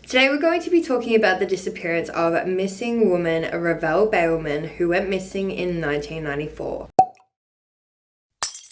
Today we're going to be talking about the disappearance of missing woman Revelle Balmain, who went missing in 1994.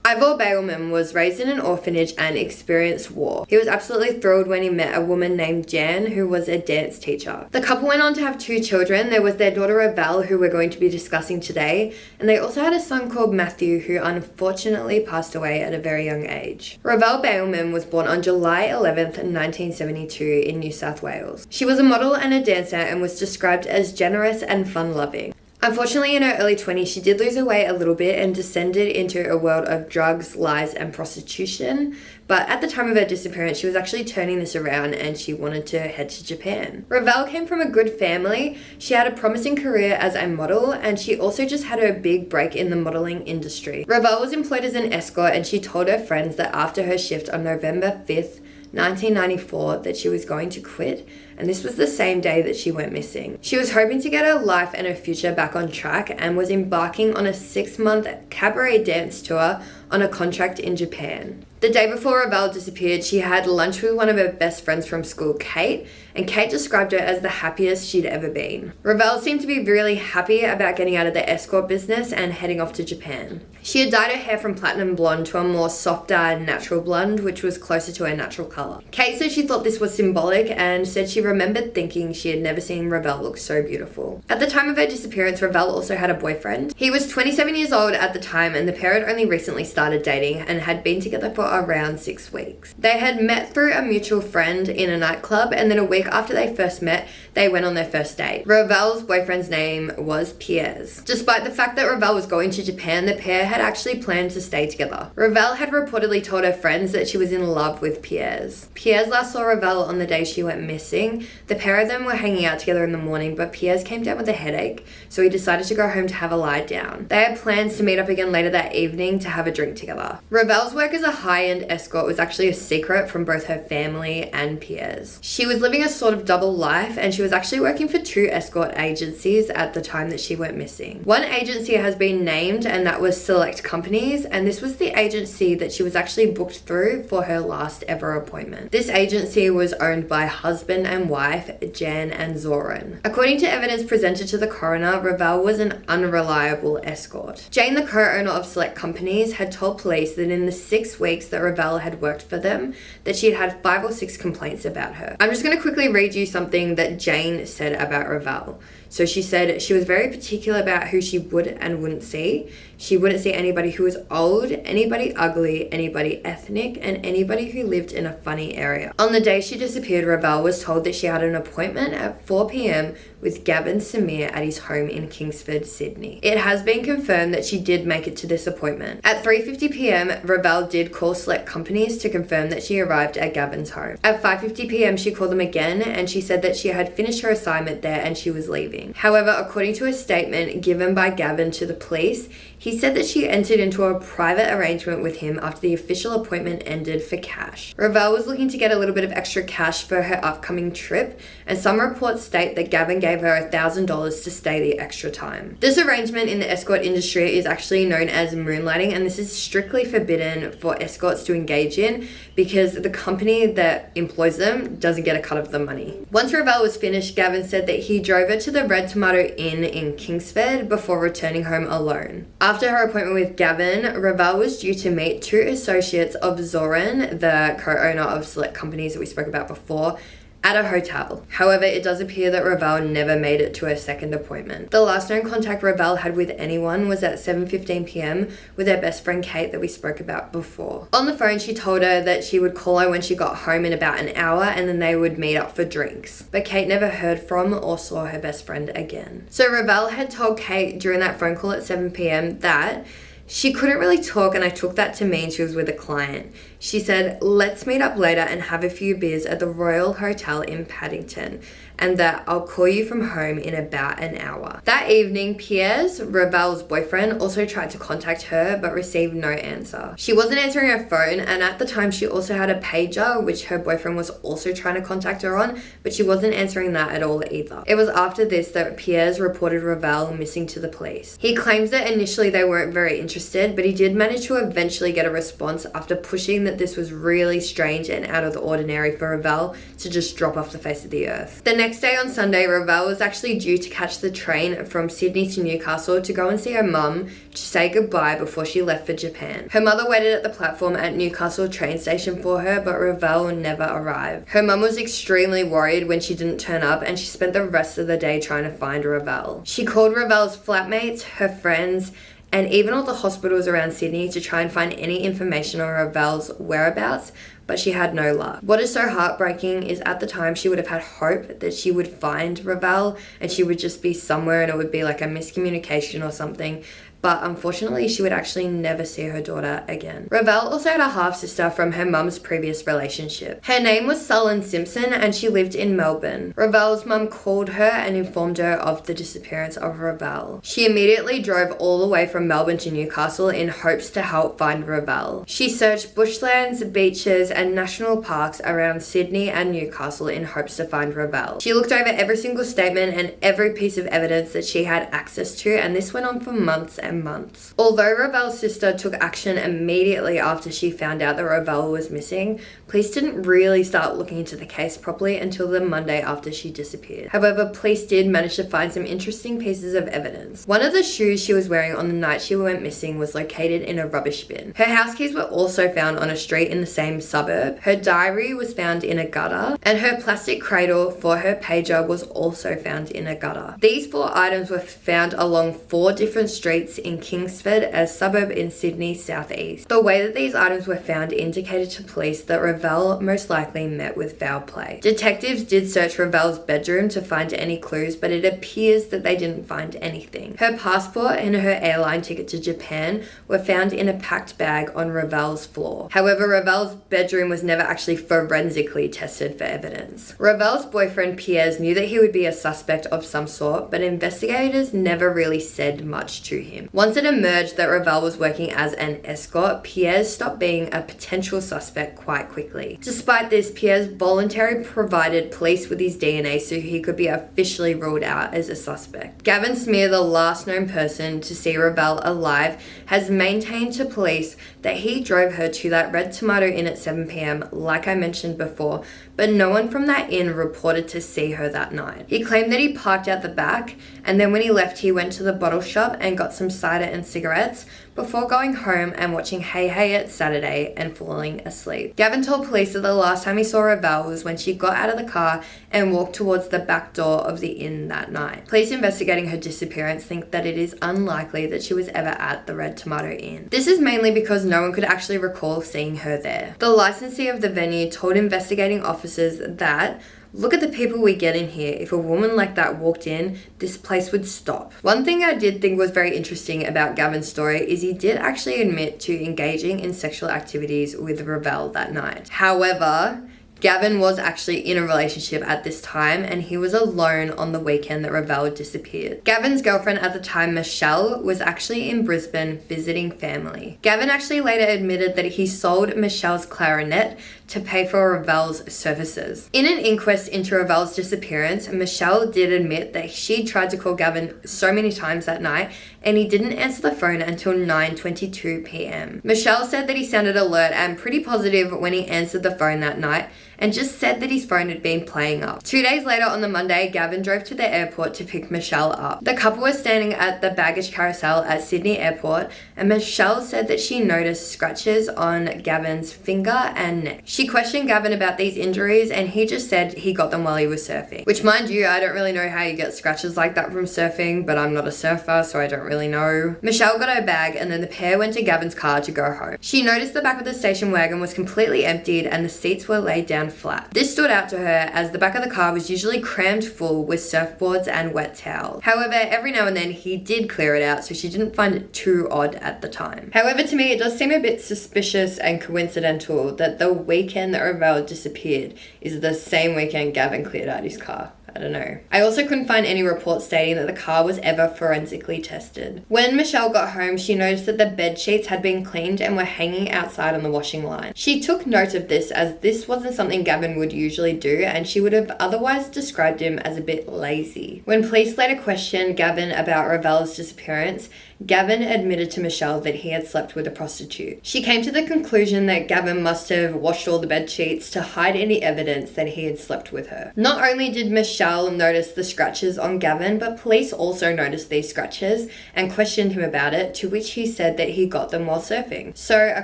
Revelle Balmain was raised in an orphanage and experienced war. He was absolutely thrilled when he met a woman named Jan, who was a dance teacher. The couple went on to have 2 children. There was their daughter Revelle, who we're going to be discussing today, and they also had a son called Matthew, who unfortunately passed away at a very young age. Revelle Balmain was born on July 11th, 1972 in New South Wales. She was a model and a dancer and was described as generous and fun-loving. Unfortunately, in her early 20s, she did lose her way a little bit and descended into a world of drugs, lies, and prostitution. But at the time of her disappearance, she was actually turning this around and she wanted to head to Japan. Revelle came from a good family. She had a promising career as a model, and she also just had her big break in the modeling industry. Revelle was employed as an escort, and she told her friends that after her shift on November 5th, 1994, that she was going to quit, and this was the same day that she went missing. She was hoping to get her life and her future back on track and was embarking on a 6-month cabaret dance tour on a contract in Japan. The day before Revelle disappeared, she had lunch with one of her best friends from school, Kate, and Kate described her as the happiest she'd ever been. Revelle seemed to be really happy about getting out of the escort business and heading off to Japan. She had dyed her hair from platinum blonde to a more softer natural blonde, which was closer to her natural colour. Kate said she thought this was symbolic and said she remembered thinking she had never seen Revelle look so beautiful. At the time of her disappearance, Revelle also had a boyfriend. He was 27 years old at the time, and the pair had only recently started dating and had been together for around 6 weeks. They had met through a mutual friend in a nightclub, and then a week after they first met, they went on their first date. Revelle's boyfriend's name was Piers. Despite the fact that Revelle was going to Japan, the pair had actually planned to stay together. Revelle had reportedly told her friends that she was in love with Piers. Piers last saw Revelle on the day she went missing. The pair of them were hanging out together in the morning, but Piers came down with a headache, so he decided to go home to have a lie down. They had plans to meet up again later that evening to have a drink together. Revelle's work as a high-end escort was actually a secret from both her family and Piers. She was living a sort of double life, and she was actually working for 2 escort agencies at the time that she went missing. One agency has been named, and that was Select Companies, and this was the agency that she was actually booked through for her last ever appointment. This agency was owned by husband and wife Jan and Zoran. According to evidence presented to the coroner, Revelle was an unreliable escort. Jane, the co-owner of Select Companies, had told police that in the 6 weeks that Revelle had worked for them, that she had 5 or 6 complaints about her. I'm just going to quickly read you something that Jane said about Revelle. So she said she was very particular about who she would and wouldn't see. She wouldn't see anybody who was old, anybody ugly, anybody ethnic, and anybody who lived in a funny area. On the day she disappeared, Revelle was told that she had an appointment at 4 p.m. with Gavin Samir at his home in Kingsford, Sydney. It has been confirmed that she did make it to this appointment. At 3:50 p.m, Revelle did call Select Companies to confirm that she arrived at Gavin's home. At 5:50 p.m, she called them again, and she said that she had finished her assignment there and she was leaving. However, according to a statement given by Gavin to the police, he said that she entered into a private arrangement with him after the official appointment ended for cash. Revelle was looking to get a little bit of extra cash for her upcoming trip, and some reports state that Gavin gave her $1,000 to stay the extra time. This arrangement in the escort industry is actually known as moonlighting, and this is strictly forbidden for escorts to engage in because the company that employs them doesn't get a cut of the money. Once Revelle was finished, Gavin said that he drove her to the Red Tomato Inn in Kingsford before returning home alone. After her appointment with Gavin, Revelle was due to meet 2 associates of Zoran, the co-owner of Select Companies that we spoke about before, at a hotel. However, it does appear that Revelle never made it to her second appointment. The last known contact Revelle had with anyone was at 7:15 p.m. with her best friend Kate that we spoke about before. On the phone, she told her that she would call her when she got home in about an hour and then they would meet up for drinks. But Kate never heard from or saw her best friend again. So Revelle had told Kate during that phone call at 7 p.m. that she couldn't really talk, and I took that to mean she was with a client. She said, "Let's meet up later and have a few beers at the Royal Hotel in Paddington." and that I'll call you from home in about an hour. That evening, Pierre's, Revelle's boyfriend, also tried to contact her but received no answer. She wasn't answering her phone, and at the time she also had a pager which her boyfriend was also trying to contact her on, but she wasn't answering that at all either. It was after this that Pierre's reported Revelle missing to the police. He claims that initially they weren't very interested, but he did manage to eventually get a response after pushing that this was really strange and out of the ordinary for Revelle to just drop off the face of the earth. The next day on Sunday, Revelle was actually due to catch the train from Sydney to Newcastle to go and see her mum to say goodbye before she left for Japan. Her mother waited at the platform at Newcastle train station for her, but Revelle never arrived. Her mum was extremely worried when she didn't turn up, and she spent the rest of the day trying to find Revelle. She called Revelle's flatmates, her friends, and even all the hospitals around Sydney to try and find any information on Revelle's whereabouts, but she had no luck. What is so heartbreaking is at the time she would have had hope that she would find Revelle and she would just be somewhere and it would be like a miscommunication or something. But unfortunately, she would actually never see her daughter again. Revelle also had a half-sister from her mum's previous relationship. Her name was Sullen Simpson and she lived in Melbourne. Revelle's mum called her and informed her of the disappearance of Revelle. She immediately drove all the way from Melbourne to Newcastle in hopes to help find Revelle. She searched bushlands, beaches and national parks around Sydney and Newcastle in hopes to find Revelle. She looked over every single statement and every piece of evidence that she had access to, and this went on for months and months. Although Revelle's sister took action immediately after she found out that Revelle was missing, police didn't really start looking into the case properly until the Monday after she disappeared. However, police did manage to find some interesting pieces of evidence. One of the shoes she was wearing on the night she went missing was located in a rubbish bin. Her house keys were also found on a street in the same suburb. Her diary was found in a gutter, and her plastic cradle for her pager was also found in a gutter. These 4 items were found along 4 different streets in Kingsford, a suburb in Sydney southeast. The way that these items were found indicated to police that Revelle most likely met with foul play. Detectives did search Revelle's bedroom to find any clues, but it appears that they didn't find anything. Her passport and her airline ticket to Japan were found in a packed bag on Revelle's floor. However, Revelle's bedroom was never actually forensically tested for evidence. Revelle's boyfriend Pierre knew that he would be a suspect of some sort, but investigators never really said much to him. Once it emerged that Revelle was working as an escort, Pierre stopped being a potential suspect quite quickly. Despite this, Pierre voluntarily provided police with his DNA so he could be officially ruled out as a suspect. Gavin Smear, the last known person to see Revelle alive, has maintained to police that he drove her to that Red Tomato Inn at 7 p.m, like I mentioned before, but no one from that inn reported to see her that night. He claimed that he parked out the back, and then when he left he went to the bottle shop and got some cider and cigarettes before going home and watching Hey Hey It's Saturday and falling asleep. Gavin told police that the last time he saw Revelle was when she got out of the car and walked towards the back door of the inn that night. Police investigating her disappearance think that it is unlikely that she was ever at the Red Tomato Inn. This is mainly because no one could actually recall seeing her there. The licensee of the venue told investigating officers that, "Look at the people we get in here. If a woman like that walked in, this place would stop." One thing I did think was very interesting about Gavin's story is he did actually admit to engaging in sexual activities with Revelle that night. However, Gavin was actually in a relationship at this time, and he was alone on the weekend that Revelle disappeared. Gavin's girlfriend at the time, Michelle, was actually in Brisbane visiting family. Gavin actually later admitted that he sold Michelle's clarinet to pay for Revelle's services. In an inquest into Revelle's disappearance, Michelle did admit that she tried to call Gavin so many times that night, and he didn't answer the phone until 9:22 p.m. Michelle said that he sounded alert and pretty positive when he answered the phone that night, and just said that his phone had been playing up. 2 days later on the Monday, Gavin drove to the airport to pick Michelle up. The couple was standing at the baggage carousel at Sydney Airport, and Michelle said that she noticed scratches on Gavin's finger and neck. She questioned Gavin about these injuries, and he just said he got them while he was surfing. Which, mind you, I don't really know how you get scratches like that from surfing, but I'm not a surfer, so I don't really know. Michelle got her bag, and then the pair went to Gavin's car to go home. She noticed the back of the station wagon was completely emptied, and the seats were laid down down flat. This stood out to her as the back of the car was usually crammed full with surfboards and wet towels. However, every now and then he did clear it out, so she didn't find it too odd at the time. However, to me, it does seem a bit suspicious and coincidental that the weekend that Revelle disappeared is the same weekend Gavin cleared out his car. I don't know. I also couldn't find any reports stating that the car was ever forensically tested. When Michelle got home, she noticed that the bed sheets had been cleaned and were hanging outside on the washing line. She took note of this as this wasn't something Gavin would usually do, and she would have otherwise described him as a bit lazy. When police later questioned Gavin about Revelle's disappearance, Gavin admitted to Michelle that he had slept with a prostitute. She came to the conclusion that Gavin must have washed all the bed sheets to hide any evidence that he had slept with her. Not only did Michelle notice the scratches on Gavin, but police also noticed these scratches and questioned him about it, to which he said that he got them while surfing. So a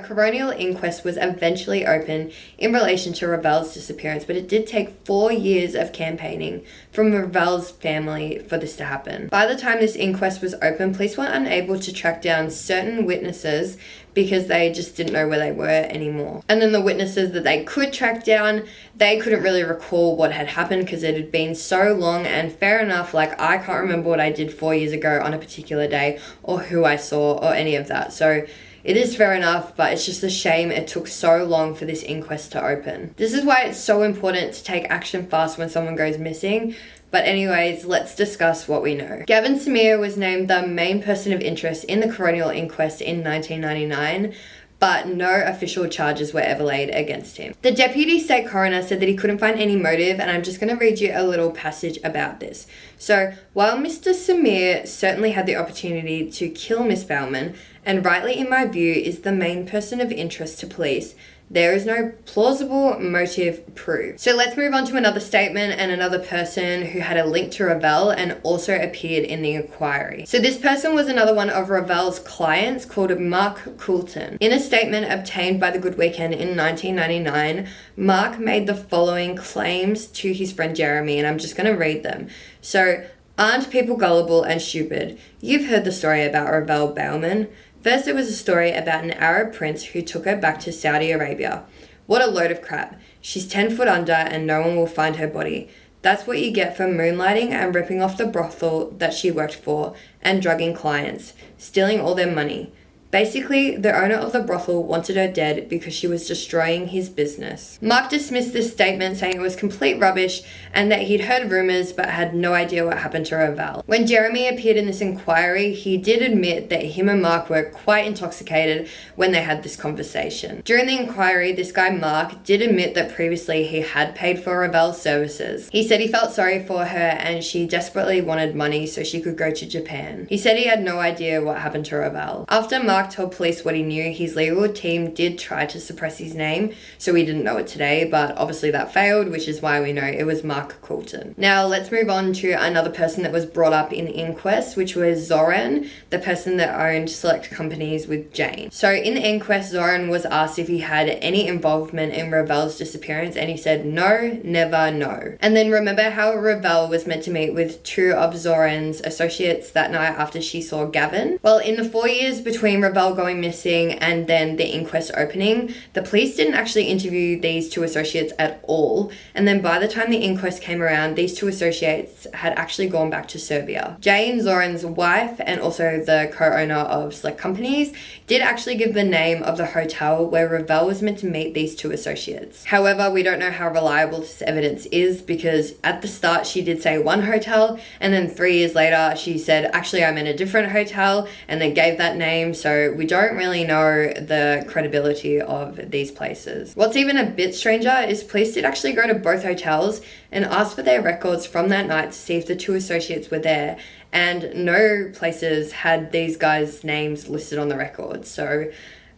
coronial inquest was eventually opened in relation to Revelle's disappearance, but it did take 4 years of campaigning from Revelle's family for this to happen. By the time this inquest was open, police were unable to track down certain witnesses because they just didn't know where they were anymore. And then the witnesses that they could track down, they couldn't really recall what had happened because it had been so long, and fair enough, like I can't remember what I did 4 years ago on a particular day or who I saw or any of that. So it is fair enough, but it's just a shame it took so long for this inquest to open. This is why it's so important to take action fast when someone goes missing. But anyways, let's discuss what we know. Gavin Samir was named the main person of interest in the coronial inquest in 1999, but no official charges were ever laid against him. The deputy state coroner said that he couldn't find any motive, and I'm just going to read you a little passage about this. So, while Mr. Samir certainly had the opportunity to kill Miss Balmain, and rightly in my view is the main person of interest to police, there is no plausible motive proved. So let's move on to another statement and another person who had a link to Revelle and also appeared in the inquiry. So this person was another one of Revelle's clients called Mark Coulton. In a statement obtained by the Good Weekend in 1999, Mark made the following claims to his friend Jeremy, and I'm just going to read them. So, aren't people gullible and stupid? You've heard the story about Revelle Balmain. First, it was a story about an Arab prince who took her back to Saudi Arabia. What a load of crap. She's 10 foot under and no one will find her body. That's what you get for moonlighting and ripping off the brothel that she worked for and drugging clients, stealing all their money. Basically, the owner of the brothel wanted her dead because she was destroying his business. Mark dismissed this statement, saying it was complete rubbish and that he'd heard rumors but had no idea what happened to Revelle. When Jeremy appeared in this inquiry, he did admit that him and Mark were quite intoxicated when they had this conversation. During the inquiry, this guy Mark did admit that previously he had paid for Revelle's services. He said he felt sorry for her and she desperately wanted money so she could go to Japan. He said he had no idea what happened to Revelle. After Mark told police what he knew, his legal team did try to suppress his name, so we didn't know it today, but obviously that failed, which is why we know it was Mark Coulton. Now let's move on to another person that was brought up in the inquest, which was Zoran, the person that owned select companies with Jane. So in the inquest, Zoran was asked if he had any involvement in Revelle's disappearance, and he said no, never, no. And then remember how Revelle was meant to meet with 2 of Zoran's associates that night after she saw Gavin? Well, in the 4 years between Revelle going missing and then the inquest opening, the police didn't actually interview these 2 associates at all, and then by the time the inquest came around, these 2 associates had actually gone back to Serbia. Jane, Zoran's wife and also the co-owner of select companies, did actually give the name of the hotel where Revelle was meant to meet these 2 associates. However, we don't know how reliable this evidence is because at the start she did say one hotel, and then 3 years later she said actually I'm in a different hotel, and then gave that name, so we don't really know the credibility of these places. What's even a bit stranger is police did actually go to both hotels and ask for their records from that night to see if the 2 associates were there, and no places had these guys' names listed on the record, so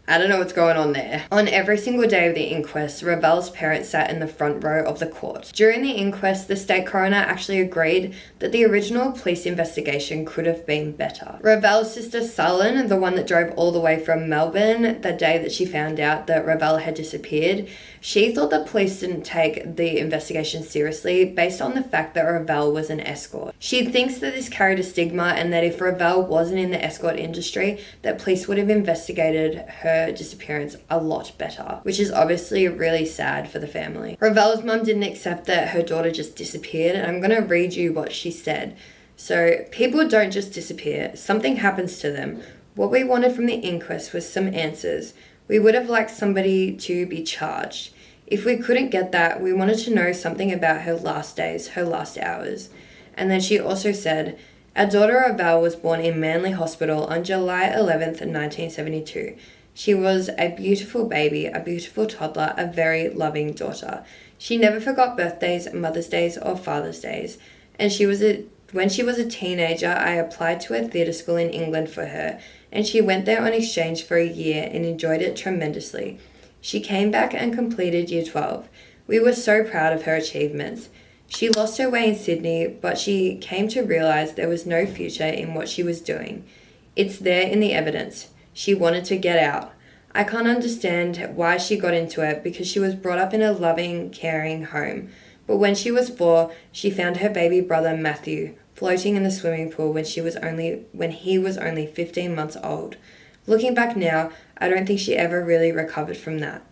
I don't know what's going on there. On every single day of the inquest, Revelle's parents sat in the front row of the court. During the inquest, the state coroner actually agreed that the original police investigation could have been better. Revelle's sister Sullen, the one that drove all the way from Melbourne the day that she found out that Revelle had disappeared, she thought the police didn't take the investigation seriously based on the fact that Revelle was an escort. She thinks that this carried a stigma and that if Revelle wasn't in the escort industry, that police would have investigated her her disappearance a lot better, which is obviously really sad for the family. Revelle's mum didn't accept that her daughter just disappeared, and I'm going to read you what she said. So, people don't just disappear. Something happens to them. What we wanted from the inquest was some answers. We would have liked somebody to be charged. If we couldn't get that, we wanted to know something about her last days, her last hours. And then she also said, our daughter Revelle was born in Manly Hospital on July 11th, 1972. She was a beautiful baby, a beautiful toddler, a very loving daughter. She never forgot birthdays, Mother's Days, or Father's Days. And when she was a teenager, I applied to a theatre school in England for her, and she went there on exchange for a year and enjoyed it tremendously. She came back and completed Year 12. We were so proud of her achievements. She lost her way in Sydney, but she came to realise there was no future in what she was doing. It's there in the evidence. She wanted to get out. I can't understand why she got into it because she was brought up in a loving, caring home. But when she was 4, she found her baby brother Matthew floating in the swimming pool when he was only 15 months old. Looking back now, I don't think she ever really recovered from that.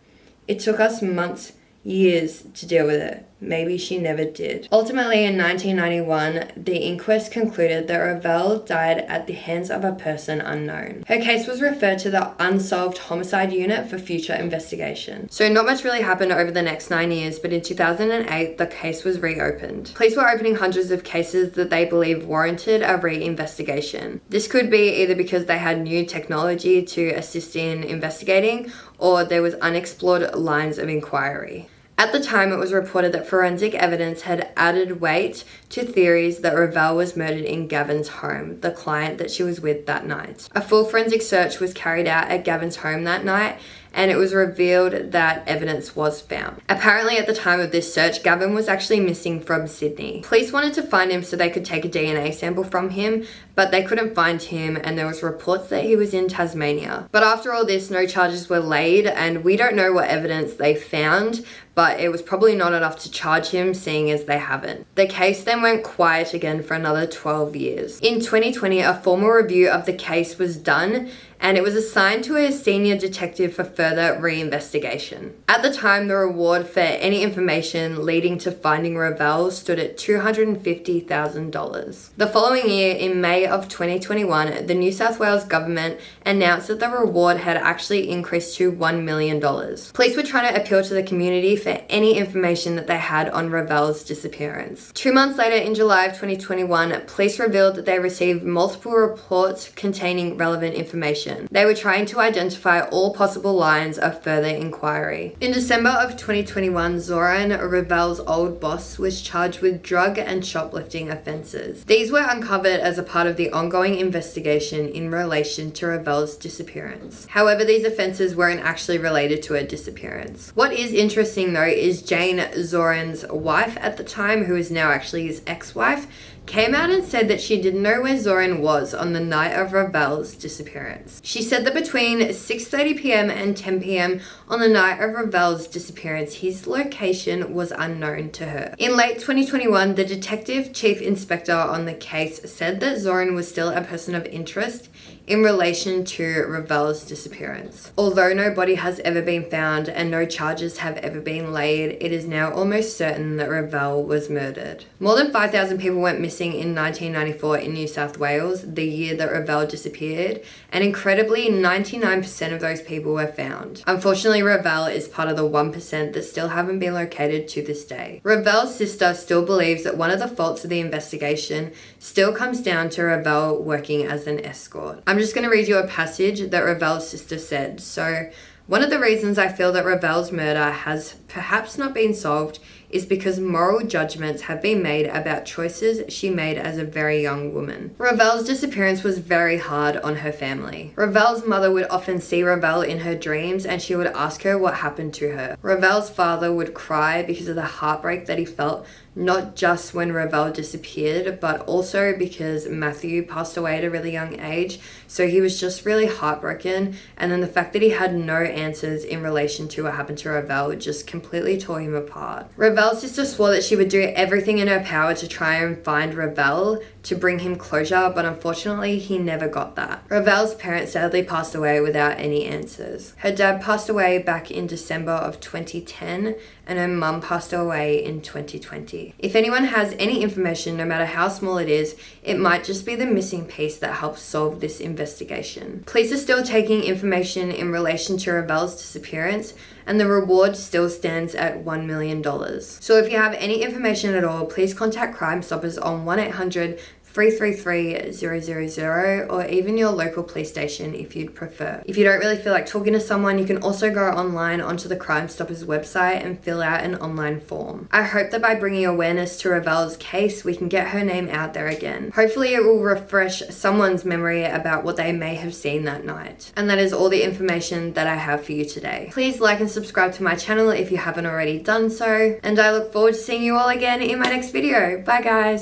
It took us months, years to deal with it. Maybe she never did. Ultimately, in 1991, the inquest concluded that Revelle died at the hands of a person unknown. Her case was referred to the Unsolved Homicide Unit for future investigation. So not much really happened over the next 9 years, but in 2008, the case was reopened. Police were opening hundreds of cases that they believed warranted a re-investigation. This could be either because they had new technology to assist in investigating, or there was unexplored lines of inquiry. At the time, it was reported that forensic evidence had added weight to theories that Revelle was murdered in Gavin's home, the client that she was with that night. A full forensic search was carried out at Gavin's home that night, and it was revealed that evidence was found. Apparently, at the time of this search, Gavin was actually missing from Sydney. Police wanted to find him so they could take a DNA sample from him, but they couldn't find him, and there was reports that he was in Tasmania. But after all this, no charges were laid, and we don't know what evidence they found, but it was probably not enough to charge him, seeing as they haven't. The case then went quiet again for another 12 years. In 2020, a formal review of the case was done, and it was assigned to a senior detective for further re-investigation. At the time, the reward for any information leading to finding Revelle stood at $250,000. The following year, in May of 2021, the New South Wales government announced that the reward had actually increased to $1 million. Police were trying to appeal to the community for any information that they had on Revelle's disappearance. 2 months later, in July of 2021, police revealed that they received multiple reports containing relevant information. They were trying to identify all possible lines of further inquiry. In December of 2021, Zoran, Revelle's old boss, was charged with drug and shoplifting offences. These were uncovered as a part of the ongoing investigation in relation to Revelle's disappearance. However, these offences weren't actually related to her disappearance. What is interesting though is Jane, Zoran's wife at the time, who is now actually his ex-wife, came out and said that she didn't know where Zoran was on the night of Revelle's disappearance. She said that between 6:30 p.m. and 10 p.m. on the night of Revelle's disappearance, his location was unknown to her. In late 2021, the detective chief inspector on the case said that Zoran was still a person of interest in relation to Revelle's disappearance. Although no body has ever been found and no charges have ever been laid, it is now almost certain that Revelle was murdered. More than 5,000 people went missing in 1994 in New South Wales, the year that Revelle disappeared, and incredibly 99% of those people were found. Unfortunately, Revelle is part of the 1% that still haven't been located to this day. Revelle's sister still believes that one of the faults of the investigation still comes down to Revelle working as an escort. I'm just going to read you a passage that Revelle's sister said. So, one of the reasons I feel that Revelle's murder has perhaps not been solved is because moral judgments have been made about choices she made as a very young woman. Revelle's disappearance was very hard on her family. Revelle's mother would often see Revelle in her dreams and she would ask her what happened to her. Revelle's father would cry because of the heartbreak that he felt, not just when Revelle disappeared, but also because Matthew passed away at a really young age. So he was just really heartbroken. And then the fact that he had no answers in relation to what happened to Revelle just completely tore him apart. Revelle Revelle's sister swore that she would do everything in her power to try and find Revelle to bring him closure, but unfortunately he never got that. Revelle's parents sadly passed away without any answers. Her dad passed away back in December of 2010 and her mum passed away in 2020. If anyone has any information, no matter how small it is, it might just be the missing piece that helps solve this investigation. Police are still taking information in relation to Revelle's disappearance and the reward still stands at $1 million. So if you have any information at all, please contact Crime Stoppers on 1-800-333-000 or even your local police station if you'd prefer. If you don't really feel like talking to someone, you can also go online onto the Crime Stoppers website and fill out an online form. I hope that by bringing awareness to Revelle's case, we can get her name out there again. Hopefully it will refresh someone's memory about what they may have seen that night. And that is all the information that I have for you today. Please like and subscribe to my channel if you haven't already done so, and I look forward to seeing you all again in my next video. Bye guys!